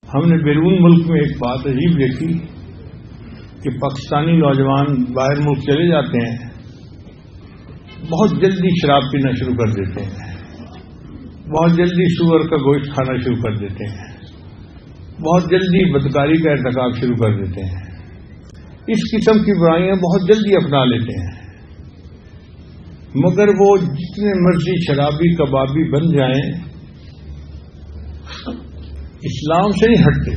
ہم نے بیرون ملک میں ایک بات عجیب دیکھی کہ پاکستانی نوجوان باہر ملک چلے جاتے ہیں، بہت جلدی شراب پینا شروع کر دیتے ہیں، بہت جلدی سور کا گوشت کھانا شروع کر دیتے ہیں، بہت جلدی بدکاری کا ارتکاب شروع کر دیتے ہیں، اس قسم کی برائیاں بہت جلدی اپنا لیتے ہیں، مگر وہ جتنے مرضی شرابی کبابی بن جائیں اسلام سے نہیں ہٹتے،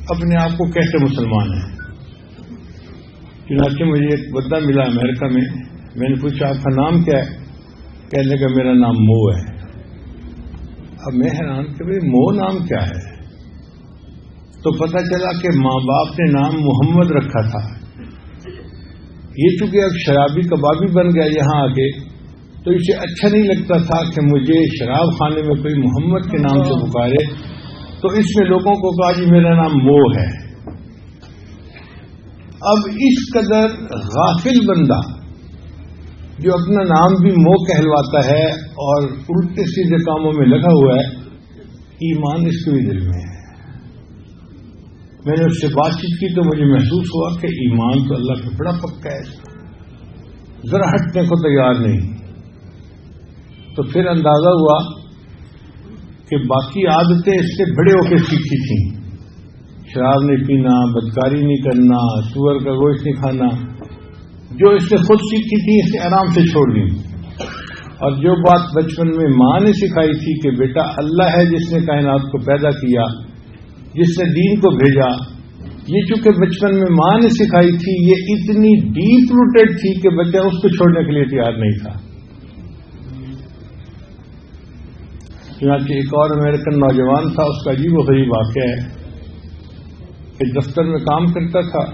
اپنے آپ کو کہتے مسلمان ہیں۔ چنانچہ مجھے ایک بندہ ملا امریکہ میں نے پوچھا آپ کا نام کیا ہے؟ کہنے لگا میرا نام مو ہے۔ اب میں حیران کہ بھائی مو نام کیا ہے؟ تو پتہ چلا کہ ماں باپ نے نام محمد رکھا تھا، یہ چونکہ اب شرابی کبابی بن گیا یہاں آ کے، تو اسے اچھا نہیں لگتا تھا کہ مجھے شراب خانے میں کوئی محمد کے نام سے پکارے، تو اس میں لوگوں کو کہا جی میرا نام مو ہے۔ اب اس قدر غافل بندہ جو اپنا نام بھی مو کہلواتا ہے اور الٹے سیدھے کاموں میں لگا ہوا ہے، ایمان اس کے بھی دل میں ہے۔ میں نے اس سے بات چیت کی تو مجھے محسوس ہوا کہ ایمان تو اللہ کا بڑا پکا ہے، ذرا ہٹنے کو تیار نہیں۔ تو پھر اندازہ ہوا کہ باقی عادتیں اس سے بڑے ہو کے سیکھی تھیں، شراب نہیں پینا، بدکاری نہیں کرنا، سور کا گوشت نہیں کھانا، جو اس نے خود سیکھی تھی اس نے آرام سے چھوڑ دی۔ اور جو بات بچپن میں ماں نے سکھائی تھی کہ بیٹا اللہ ہے جس نے کائنات کو پیدا کیا، جس نے دین کو بھیجا، یہ چونکہ بچپن میں ماں نے سکھائی تھی، یہ اتنی ڈیپ روٹیڈ تھی کہ بچہ اس کو چھوڑنے کے لیے تیار نہیں تھا۔ چنانچہ ایک اور امریکن نوجوان تھا، اس کا عجیب و غریب واقعہ ہے کہ دفتر میں کام کرتا تھا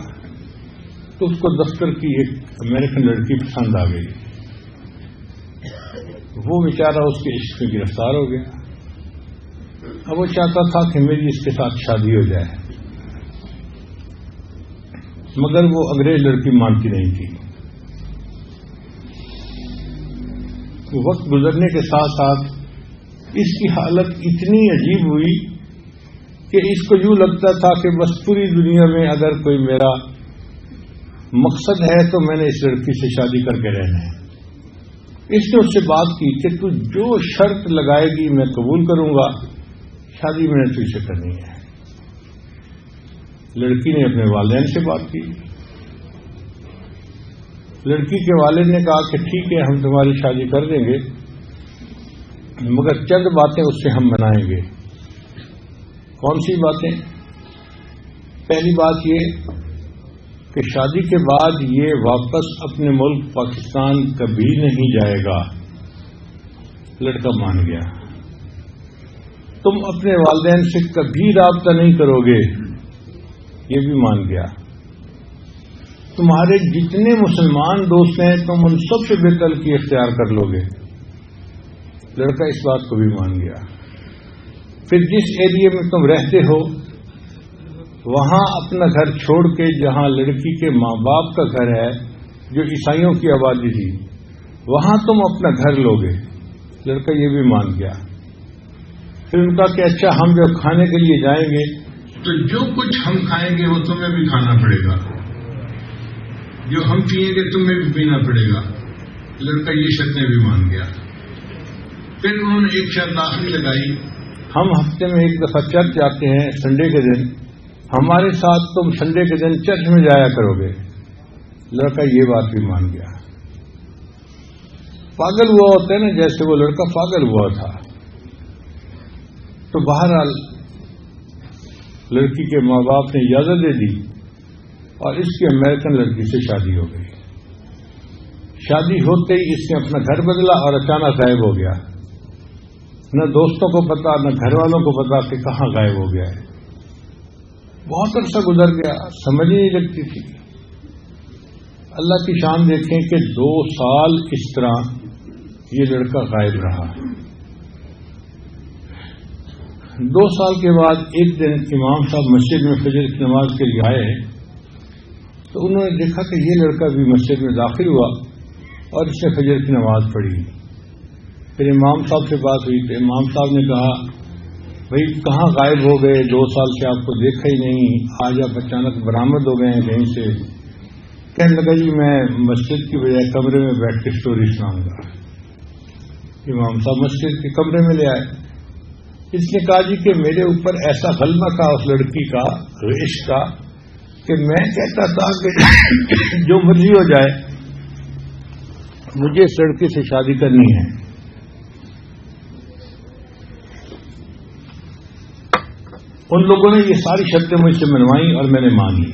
تو اس کو دفتر کی ایک امریکن لڑکی پسند آ گئی، وہ بیچارہ اس کے عشق میں گرفتار ہو گیا۔ اب وہ چاہتا تھا کہ میری اس کے ساتھ شادی ہو جائے، مگر وہ انگریز لڑکی مانتی نہیں تھی۔ وقت گزرنے کے ساتھ ساتھ اس کی حالت اتنی عجیب ہوئی کہ اس کو یوں لگتا تھا کہ بس پوری دنیا میں اگر کوئی میرا مقصد ہے تو میں نے اس لڑکی سے شادی کر کے رہنا ہے۔ اس نے اس سے بات کی کہ تو جو شرط لگائے گی میں قبول کروں گا، شادی میں نے تجھ سے کرنی ہے۔ لڑکی نے اپنے والدین سے بات کی، لڑکی کے والد نے کہا کہ ٹھیک ہے ہم تمہاری شادی کر دیں گے، مگر چند باتیں اس سے ہم منائیں گے۔ کون سی باتیں؟ پہلی بات یہ کہ شادی کے بعد یہ واپس اپنے ملک پاکستان کبھی نہیں جائے گا۔ لڑکا مان گیا۔ تم اپنے والدین سے کبھی رابطہ نہیں کرو گے، یہ بھی مان گیا۔ تمہارے جتنے مسلمان دوست ہیں تم ان سب سے بے تعلقی اختیار کر لو گے۔ لڑکا اس بات کو بھی مان گیا۔ پھر جس ایریے میں تم رہتے ہو وہاں اپنا گھر چھوڑ کے، جہاں لڑکی کے ماں باپ کا گھر ہے جو عیسائیوں کی آبادی تھی، وہاں تم اپنا گھر لو گے۔ لڑکا یہ بھی مان گیا۔ پھر ان کا کہ اچھا ہم جب کھانے کے لیے جائیں گے تو جو کچھ ہم کھائیں گے وہ تمہیں بھی کھانا پڑے گا، جو ہم پیئیں گے تمہیں بھی پینا پڑے گا۔ لڑکا یہ شرطیں بھی مان گیا۔ پھر انہوں نے ایک شرط آخری لگائی، ہم ہفتے میں ایک دفعہ چرچ جاتے ہیں سنڈے کے دن، ہمارے ساتھ تم سنڈے کے دن چرچ میں جایا کرو گے۔ لڑکا یہ بات بھی مان گیا۔ پاگل ہوا ہوتا ہے نا، جیسے وہ لڑکا پاگل ہوا تھا۔ تو بہرحال لڑکی کے ماں باپ نے اجازت دے دی اور اس کی امریکن لڑکی سے شادی ہو گئی۔ شادی ہوتے ہی اس نے اپنا گھر بدلا اور اچانک غائب ہو گیا۔ نہ دوستوں کو پتا نہ گھر والوں کو پتا کہ کہاں غائب ہو گیا ہے۔ بہت عرصہ گزر گیا، سمجھ ہی نہیں لگتی تھی۔ اللہ کی شان دیکھیں کہ 2 سال اس طرح یہ لڑکا غائب رہا۔ 2 سال کے بعد ایک دن امام صاحب مسجد میں فجر کی نماز کے لیے آئے تو انہوں نے دیکھا کہ یہ لڑکا بھی مسجد میں داخل ہوا اور اس نے فجر کی نماز پڑھی۔ پھر امام صاحب سے بات ہوئی تو امام صاحب نے کہا بھائی کہاں غائب ہو گئے، 2 سال سے آپ کو دیکھا ہی نہیں، آج آپ اچانک برآمد ہو گئے ہیں کہیں سے. کہنے لگا جی میں مسجد کی بجائے کمرے میں بیٹھ کے اسٹوری سناؤں گا. امام صاحب مسجد کے کمرے میں لے آئے. اس نے کہا جی کہ میرے اوپر ایسا غلبہ تھا اس لڑکی کا عشق کا کہ میں کہتا تھا کہ جو مرضی ہو جائے مجھے اس لڑکی سے شادی کرنی ہے. ان لوگوں نے یہ ساری شرطیں مجھ سے منوائیں اور میں نے مان لی.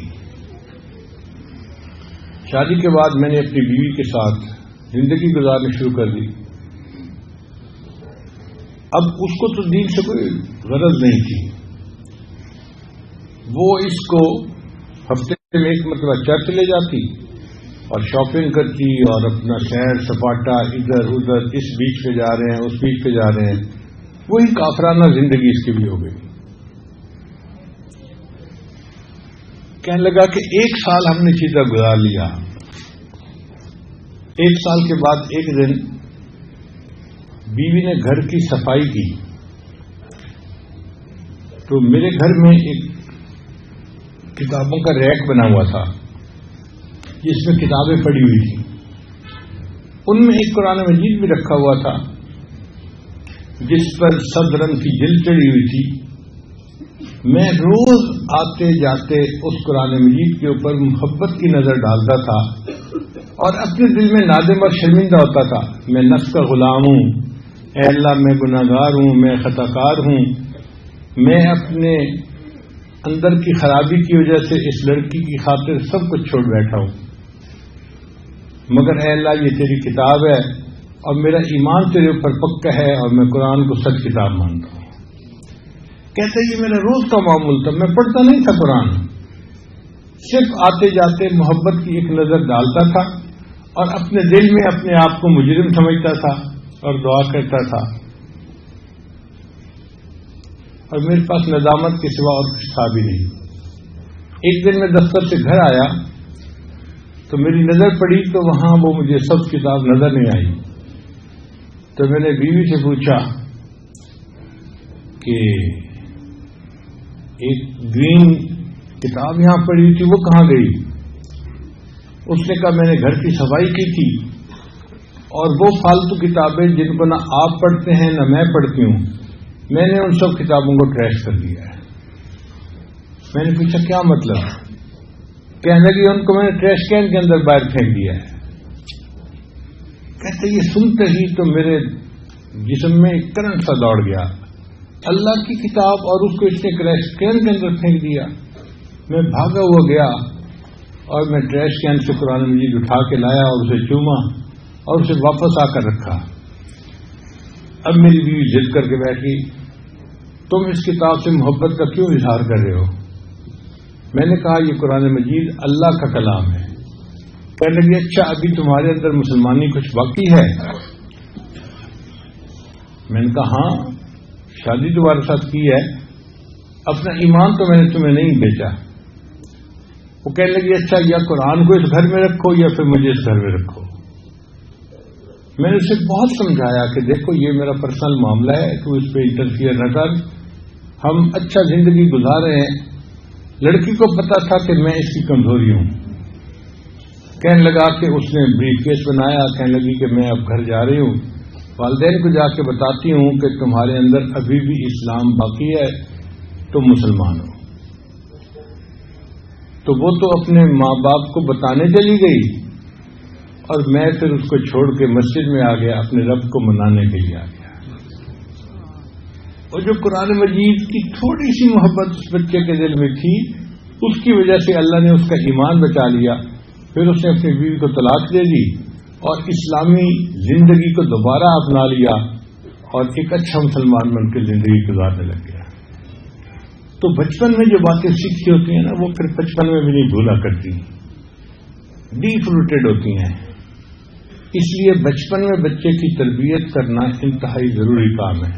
شادی کے بعد میں نے اپنی بیوی کے ساتھ زندگی گزارنی شروع کر دی. اب اس کو تو دین سے کوئی غرض نہیں تھی. وہ اس کو ہفتے میں ایک مرتبہ چرچ لے جاتی اور شاپنگ کرتی اور اپنا سیر سپاٹا ادھر ادھر، اس بیچ پہ جا رہے ہیں اس بیچ پہ جا رہے ہیں. وہی کافرانہ زندگی اس کی بھی ہو گئی. کہنے لگا کہ 1 سال ہم نے چیزیں گزار لیا. 1 سال کے بعد ایک دن بیوی نے گھر کی صفائی کی تو میرے گھر میں ایک کتابوں کا ریک بنا ہوا تھا جس میں کتابیں پڑی ہوئی تھیں. ان میں ایک قرآن مجید بھی رکھا ہوا تھا جس پر سب رنگ کی جلد چڑھی ہوئی تھی. میں روز آتے جاتے اس قرآن مجید کے اوپر محبت کی نظر ڈالتا تھا اور اپنے دل میں نادم اور شرمندہ ہوتا تھا. میں نفس کا غلام ہوں، اے اللہ میں گناہگار ہوں، میں خطا کار ہوں، میں اپنے اندر کی خرابی کی وجہ سے اس لڑکی کی خاطر سب کچھ چھوڑ بیٹھا ہوں. مگر اے اللہ یہ تیری کتاب ہے اور میرا ایمان تیرے اوپر پکا ہے اور میں قرآن کو سچ کتاب مانتا ہوں. کہتے یہ میرا روز کا معمول تھا. میں پڑھتا نہیں تھا قرآن، صرف آتے جاتے محبت کی ایک نظر ڈالتا تھا اور اپنے دل میں اپنے آپ کو مجرم سمجھتا تھا اور دعا کرتا تھا. اور میرے پاس ندامت کے سوا اور کچھ تھا بھی نہیں. ایک دن میں دفتر سے گھر آیا تو میری نظر پڑی تو وہاں وہ مجھے سب کتاب نظر نہیں آئی. تو میں نے بیوی سے پوچھا کہ ایک گرین کتاب یہاں پڑی تھی وہ کہاں گئی؟ اس نے کہا میں نے گھر کی صفائی کی تھی اور وہ فالتو کتابیں جن کو نہ آپ پڑھتے ہیں نہ میں پڑھتی ہوں، میں نے ان سب کتابوں کو ٹریش کر دیا ہے. میں نے پوچھا کیا مطلب؟ کہنے لگی ان کو میں نے ٹریش کین کے اندر باہر پھینک دیا ہے. کہتے یہ سنتے ہی تو میرے جسم میں ایک کرنٹ سا دوڑ گیا. اللہ کی کتاب اور اس کو اس نے ٹریش کین کے اندر پھینک دیا. میں بھاگا ہوا گیا اور میں ٹریش کین سے قرآن مجید اٹھا کے لایا اور اسے چوما اور اسے واپس آ کر رکھا. اب میری بیوی ضد کر کے بیٹھ گئی، تم اس کتاب سے محبت کا کیوں اظہار کر رہے ہو؟ میں نے کہا یہ قرآن مجید اللہ کا کلام ہے. کہنے لگی اچھا ابھی تمہارے اندر مسلمانی کچھ باقی ہے؟ میں نے کہا ہاں، شادی تمہارے ساتھ کی ہے، اپنا ایمان تو میں نے تمہیں نہیں بیچا. وہ کہنے لگی اچھا یا قرآن کو اس گھر میں رکھو یا پھر مجھے اس گھر میں رکھو. میں نے اسے بہت سمجھایا کہ دیکھو یہ میرا پرسنل معاملہ ہے، تو اس پہ انٹرفیئر نہ کر، ہم اچھا زندگی گزار رہے ہیں. لڑکی کو پتا تھا کہ میں اس کی کمزوری ہوں. کہنے لگا کہ اس نے بریف کیس بنایا، کہنے لگی کہ میں اب گھر جا رہی ہوں، والدین کو جا کے بتاتی ہوں کہ تمہارے اندر ابھی بھی اسلام باقی ہے، تم مسلمان ہو. تو وہ تو اپنے ماں باپ کو بتانے چلی گئی اور میں پھر اس کو چھوڑ کے مسجد میں آ گیا، اپنے رب کو منانے کے لیے آ گیا. اور جو قرآن مجید کی تھوڑی سی محبت اس بچے کے دل میں تھی، اس کی وجہ سے اللہ نے اس کا ایمان بچا لیا. پھر اس نے اپنی بیوی کو طلاق دے دی اور اسلامی زندگی کو دوبارہ اپنا لیا اور ایک اچھا مسلمان بن کے زندگی گزارنے لگ گیا. تو بچپن میں جو باتیں سیکھی ہوتی ہیں نا، وہ پھر بچپن میں بھی نہیں بھولا کرتی، ڈیپ روٹیڈ ہوتی ہیں. اس لیے بچپن میں بچے کی تربیت کرنا انتہائی ضروری کام ہے.